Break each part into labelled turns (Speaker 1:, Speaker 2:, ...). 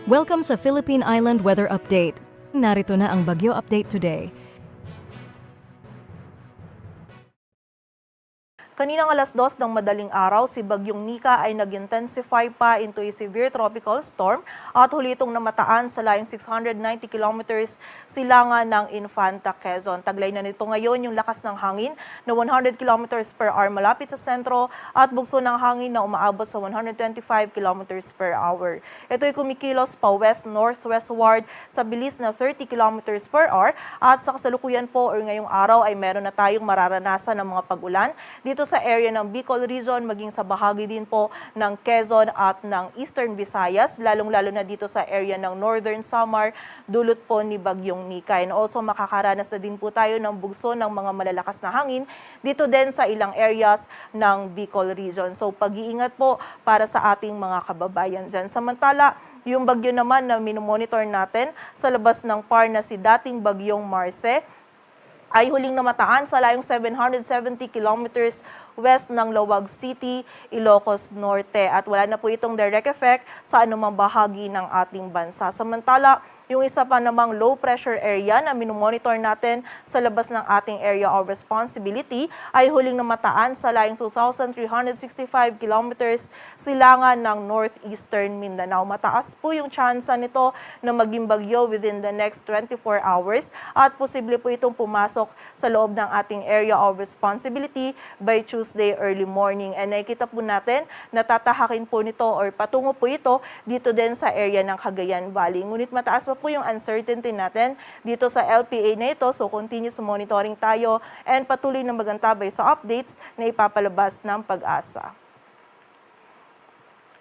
Speaker 1: Welcome sa Philippine Island Weather Update. Narito na ang Bagyo Update today.
Speaker 2: Kaninang alas 2 ng madaling araw, si Bagyong Nika ay nag-intensify pa into a severe tropical storm at huli itong namataan sa layong 690 kilometers silangan ng Infanta, Quezon. Taglay na nito ngayon yung lakas ng hangin na 100 kilometers per hour malapit sa sentro at bugso ng hangin na umaabot sa 125 kilometers per hour. Ito ay kumikilos pa west-northwestward sa bilis na 30 kilometers per hour at sa kasalukuyan po or ngayong araw ay meron na tayong mararanasan ng mga pag-ulan dito sa area ng Bicol Region, maging sa bahagi din po ng Quezon at ng Eastern Visayas, lalong-lalo na dito sa area ng Northern Samar, dulot po ni Bagyong Nika. And also makakaranas na din po tayo ng bugso ng mga malalakas na hangin dito din sa ilang areas ng Bicol Region. So pag-iingat po para sa ating mga kababayan dyan. Samantala, yung bagyo naman na minomonitor natin sa labas ng PAR na si dating Bagyong Marce, ay huling namataan sa layong 770 kilometers west ng Lawag City, Ilocos Norte. At wala na po itong direct effect sa anumang bahagi ng ating bansa. Samantala, yung isa pa namang low pressure area na minomonitor natin sa labas ng ating area of responsibility ay huling namataan sa layong 2,365 kilometers silangan ng northeastern Mindanao. Mataas po yung tsansa nito na maging bagyo within the next 24 hours at posible po itong pumasok sa loob ng ating area of responsibility by Tuesday early morning. And nakikita po natin na tatahakin po nito or patungo po ito dito din sa area ng Cagayan Valley. Ngunit mataas pa po yung uncertainty natin dito sa LPA na ito. So continuous monitoring tayo and patuloy na magantabay sa updates na ipapalabas ng Pag-asa.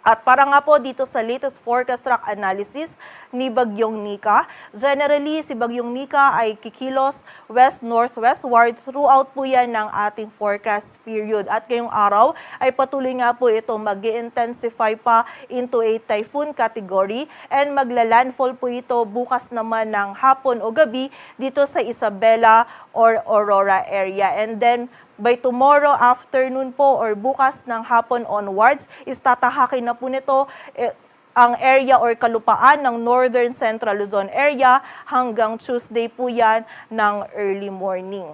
Speaker 2: At para nga po dito sa latest forecast track analysis ni Bagyong Nika, generally si Bagyong Nika ay kikilos west-northwestward throughout po yan ng ating forecast period. At ngayong araw ay patuloy nga po ito mag-intensify pa into a typhoon category and magla-landfall po ito bukas naman ng hapon o gabi dito sa Isabela or Aurora area. And then by tomorrow afternoon po or bukas ng hapon onwards, tatahakin na po nito ang area or kalupaan ng Northern Central Luzon area hanggang Tuesday po yan ng early morning.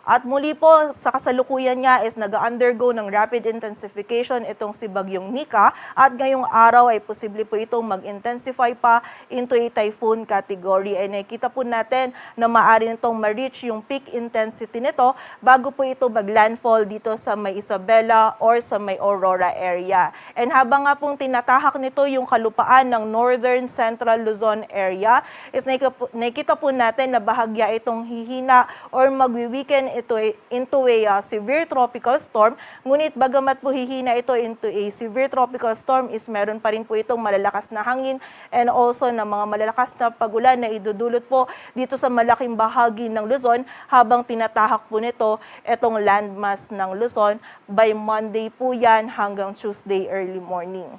Speaker 2: At muli po, sa kasalukuyan niya is nag-undergo ng rapid intensification itong si Bagyong Nika at ngayong araw ay posible po itong mag-intensify pa into a typhoon category. Ay nakikita po natin na maaari nitong ma-reach yung peak intensity nito bago po ito mag-landfall dito sa may Isabela or sa may Aurora area. And habang nga pong tinatahak nito yung kalupaan ng Northern Central Luzon area, is nakikita po natin na bahagya itong hihina or magwi-weaken ito into a severe tropical storm. Ngunit bagamat po hihina ito into a severe tropical storm is meron pa rin po itong malalakas na hangin and also na mga malalakas na pagulan na idudulot po dito sa malaking bahagi ng Luzon habang tinatahak po nito itong landmass ng Luzon by Monday po yan hanggang Tuesday early morning.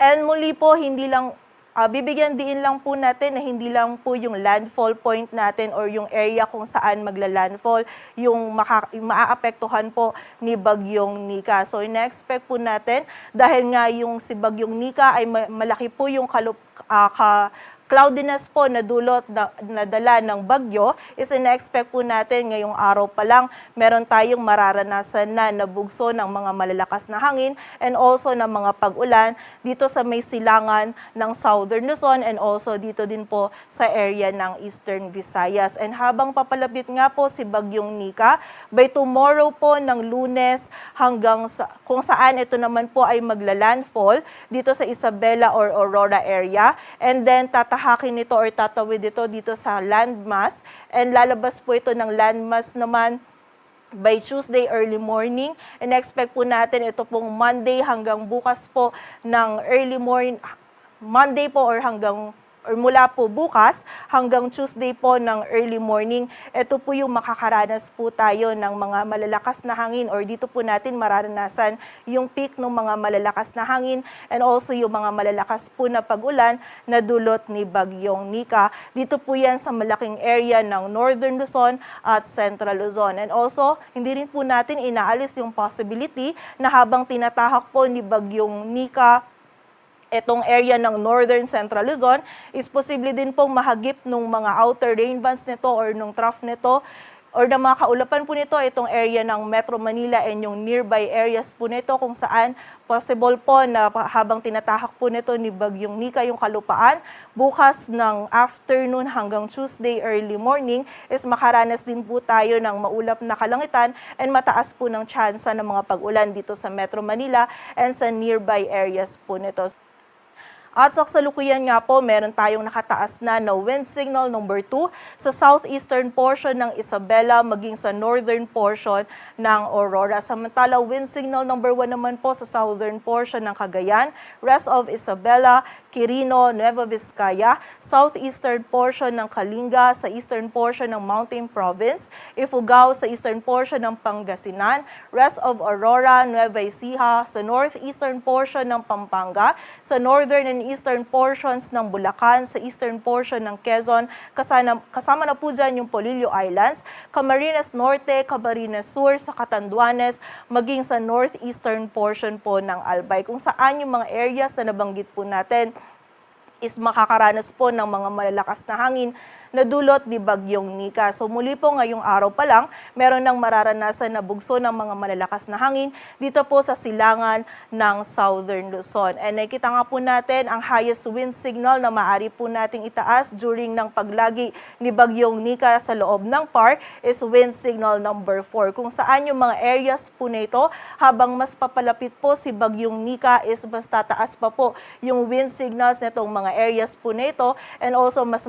Speaker 2: And muli po, bibigyan din lang po natin na hindi lang po yung landfall point natin or yung area kung saan magla-landfall yung maaapektuhan po ni Bagyong Nika. So ina-expect po natin dahil nga yung si Bagyong Nika ay malaki po yung cloudiness po na dulot na dala ng bagyo is ina-expect po natin ngayong araw pa lang meron tayong mararanasan na bugso ng mga malalakas na hangin and also ng mga pag-ulan dito sa may silangan ng Southern Luzon and also dito din po sa area ng Eastern Visayas. And habang papalapit nga po si Bagyong Nika, by tomorrow po ng Lunes hanggang kung saan ito naman po ay magla-landfall dito sa Isabela or Aurora area and then tatahakin ito or tatawid ito dito sa landmass and lalabas po ito ng landmass naman by Tuesday early morning. And expect po natin ito pong Monday hanggang bukas po ng early morning, Monday po or mula po bukas hanggang Tuesday po ng early morning, ito po yung makakaranas po tayo ng mga malalakas na hangin or dito po natin mararanasan yung peak ng mga malalakas na hangin and also yung mga malalakas po na pag-ulan na dulot ni Bagyong Nika. Dito po yan sa malaking area ng Northern Luzon at Central Luzon. And also, hindi rin po natin inaalis yung possibility na habang tinatahak po ni Bagyong Nika Itong area ng Northern Central Luzon is posible din pong mahagip ng mga outer rain bands nito or nung trough nito or na mga kaulapan po nito itong area ng Metro Manila and yung nearby areas po nito kung saan possible po na habang tinatahak po nito ni Bagyong Nika yung kalupaan, bukas ng afternoon hanggang Tuesday early morning is makaranas din po tayo ng maulap na kalangitan and mataas po ng tsansa ng mga pag-ulan dito sa Metro Manila and sa nearby areas po nito. At sa kasalukuyan nga po, meron tayong nakataas na wind signal number 2 sa southeastern portion ng Isabela maging sa northern portion ng Aurora. Samantala, wind signal number 1 naman po sa southern portion ng Cagayan, rest of Isabela, Quirino, Nueva Vizcaya, southeastern portion ng Kalinga, sa eastern portion ng Mountain Province, Ifugao sa eastern portion ng Pangasinan, rest of Aurora, Nueva Ecija, sa northeastern portion ng Pampanga, sa northern and eastern portions ng Bulacan, sa eastern portion ng Quezon, kasama na po dyan yung Polillo Islands, Camarines Norte, Camarines Sur, sa Catanduanes, maging sa northeastern portion po ng Albay, kung saan yung mga areas na nabanggit po natin is makakaranas po ng mga malalakas na hangin na dulot ni Bagyong Nika. So muli po ngayong araw pa lang, meron ng mararanasan na bugso ng mga malalakas na hangin dito po sa silangan ng Southern Luzon. And nakita nga po natin ang highest wind signal na maaari po nating itaas during ng paglagi ni Bagyong Nika sa loob ng PAR is wind signal number 4. Kung saan yung mga areas po na ito, habang mas papalapit po si Bagyong Nika is mas tataas pa po yung wind signals nitong mga areas po na ito and also mas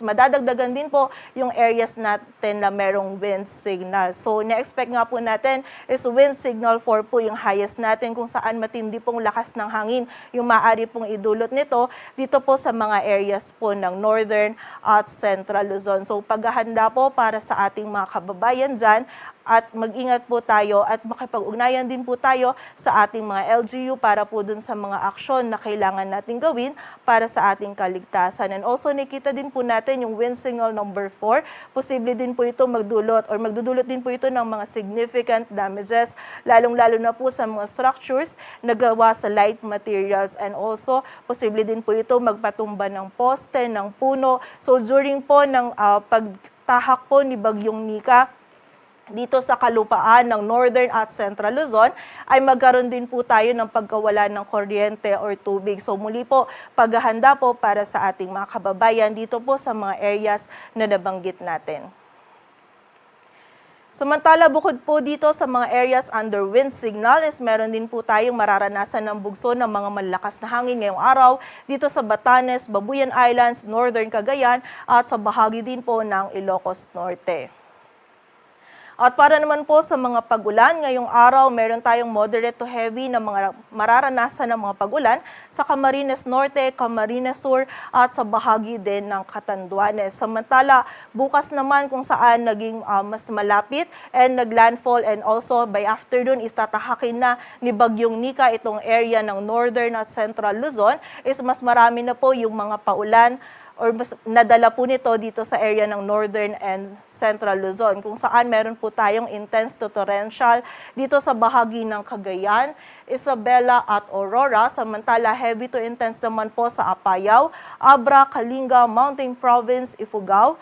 Speaker 2: madadagdagan din po yung areas natin na merong wind signal. So, na-expect nga po natin is wind signal 4 po yung highest natin kung saan matindi pong lakas ng hangin yung maaari pong idulot nito dito po sa mga areas po ng Northern at Central Luzon. So, paghahanda po para sa ating mga kababayan dyan at mag-ingat po tayo at makipag-ugnayan din po tayo sa ating mga LGU para po dun sa mga aksyon na kailangan natin gawin para sa ating kaligtasan. And also nakita din po natin yung wind signal number 4. Posible din po ito magdudulot din po ito ng mga significant damages, lalong-lalo na po sa mga structures na gawa sa light materials and also posible din po ito magpatumba ng poste, ng puno. So during po ng pagtahak po ni Bagyong Nika, dito sa kalupaan ng Northern at Central Luzon ay magkaroon din po tayo ng pagkawala ng kuryente or tubig. So muli po, paghahanda po para sa ating mga kababayan dito po sa mga areas na nabanggit natin. Samantala, bukod po dito sa mga areas under wind signal is meron din po tayong mararanasan ng bugso ng mga malalakas na hangin ngayong araw dito sa Batanes, Babuyan Islands, Northern Cagayan at sa bahagi din po ng Ilocos Norte. At para naman po sa mga pag-ulan, ngayong araw meron tayong moderate to heavy na mga mararanasan ng mga pag-ulan sa Camarines Norte, Camarines Sur at sa bahagi din ng Catanduanes. Samantala, bukas naman kung saan naging mas malapit and naglandfall and also by afternoon is tatahakin na ni Bagyong Nika itong area ng Northern at Central Luzon is mas marami na po yung mga paulan or mas nadala po nito dito sa area ng Northern and Central Luzon kung saan meron po tayong intense to torrential dito sa bahagi ng Cagayan, Isabela at Aurora. Samantala heavy to intense naman po sa Apayao, Abra, Kalinga, Mountain Province, Ifugao,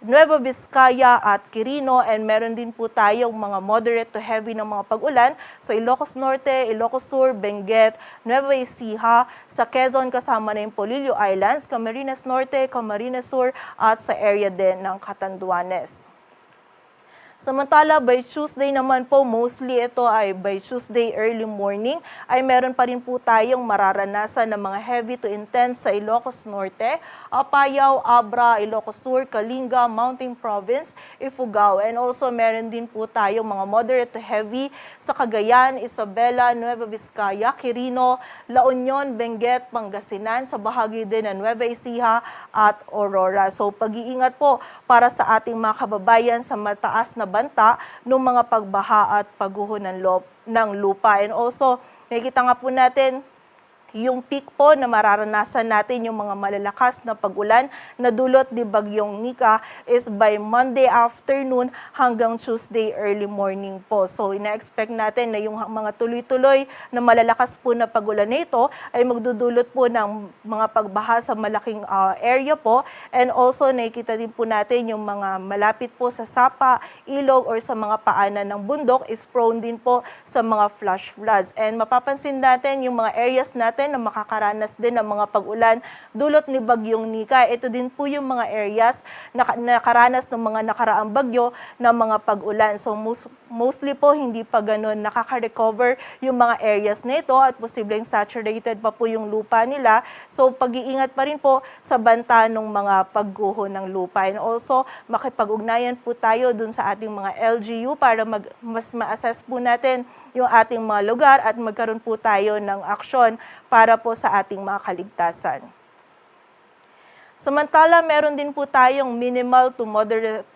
Speaker 2: Nueva Vizcaya at Quirino and meron din po tayong mga moderate to heavy na mga pag-ulan sa Ilocos Norte, Ilocos Sur, Benguet, Nueva Ecija, sa Quezon kasama na yung Polillo Islands, Camarines Norte, Camarines Sur at sa area din ng Catanduanes. Samantala, by Tuesday naman po, mostly ito ay by Tuesday early morning, ay meron pa rin po tayong mararanasan ng mga heavy to intense sa Ilocos Norte, Apayao, Abra, Ilocos Sur, Kalinga, Mountain Province, Ifugao. And also meron din po tayong mga moderate to heavy sa Cagayan, Isabela, Nueva Vizcaya, Quirino, La Union, Benguet, Pangasinan, sa bahagi din ng Nueva Ecija at Aurora. So pag-iingat po para sa ating mga kababayan sa mataas na banta ng mga pagbaha at pagguho ng lupa. And also, nakikita nga po natin Yung peak po na mararanasan natin yung mga malalakas na pag-ulan na dulot ni Bagyong Nika is by Monday afternoon hanggang Tuesday early morning po. So ina-expect natin na yung mga tuloy-tuloy na malalakas po na pag-ulan na ito ay magdudulot po ng mga pagbaha sa malaking area po, and also nakikita din po natin yung mga malapit po sa sapa, ilog or sa mga paanan ng bundok is prone din po sa mga flash floods. And mapapansin natin yung mga areas natin na makakaranas din ng mga pag-ulan dulot ni Bagyong Nika. Ito din po yung mga areas na nakaranas ng mga nakaraang bagyo na mga pag-ulan. So mostly po hindi pa ganun nakaka-recover yung mga areas nito at posibleng saturated pa po yung lupa nila. So pag-iingat pa rin po sa banta ng mga pagguho ng lupa. And also makipag-ugnayan po tayo dun sa ating mga LGU para mas ma-assess po natin yung ating mga lugar at magkaroon po tayo ng aksyon para po sa ating mga kaligtasan. Samantala, meron din po tayong minimal to moderate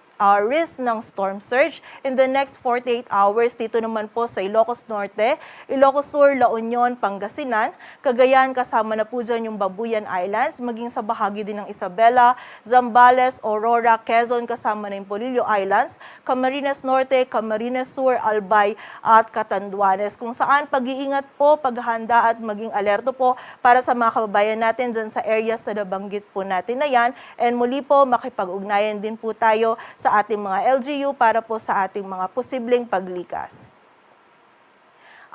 Speaker 2: risk ng storm surge in the next 48 hours dito naman po sa Ilocos Norte, Ilocos Sur, La Union, Pangasinan, Cagayan, kasama na po dyan yung Babuyan Islands, maging sa bahagi din ng Isabela, Zambales, Aurora, Quezon, kasama na yung Polillo Islands, Camarines Norte, Camarines Sur, Albay at Catanduanes, kung saan pag-iingat po, paghahanda at maging alerto po para sa mga kababayan natin dyan sa areas na nabanggit po natin na yan. And muli po, makipag-ugnayan din po tayo sa ating mga LGU para po sa ating mga posibleng paglikas.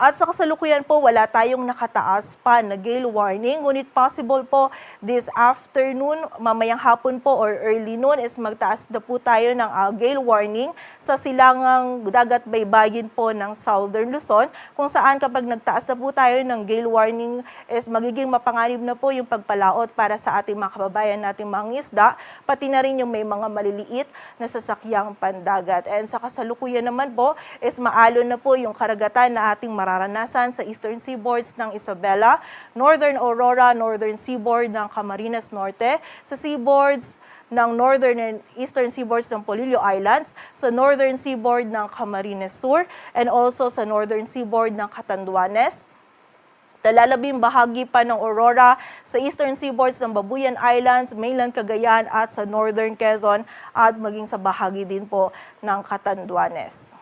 Speaker 2: At sa kasalukuyan po, wala tayong nakataas pa na gale warning. Ngunit possible po this afternoon, mamayang hapon po or early noon is magtaas na po tayo ng gale warning sa silangang dagat baybayin po ng Southern Luzon. Kung saan kapag nagtaas na po tayo ng gale warning is magiging mapanganib na po yung pagpalaot para sa ating mga kababayan nating mga isda, pati na rin yung may mga maliliit na sasakyang pandagat. And sa kasalukuyan naman po is maalon na po yung karagatan na ating mararanasan sa eastern seaboards ng Isabela, northern Aurora, northern seaboard ng Camarines Norte, sa seaboards ng northern and eastern seaboards ng Polillo Islands, sa northern seaboard ng Camarines Sur, and also sa northern seaboard ng Catanduanes. Talalabing bahagi pa ng Aurora sa eastern seaboards ng Babuyan Islands, mainland Cagayan at sa northern Quezon at maging sa bahagi din po ng Catanduanes.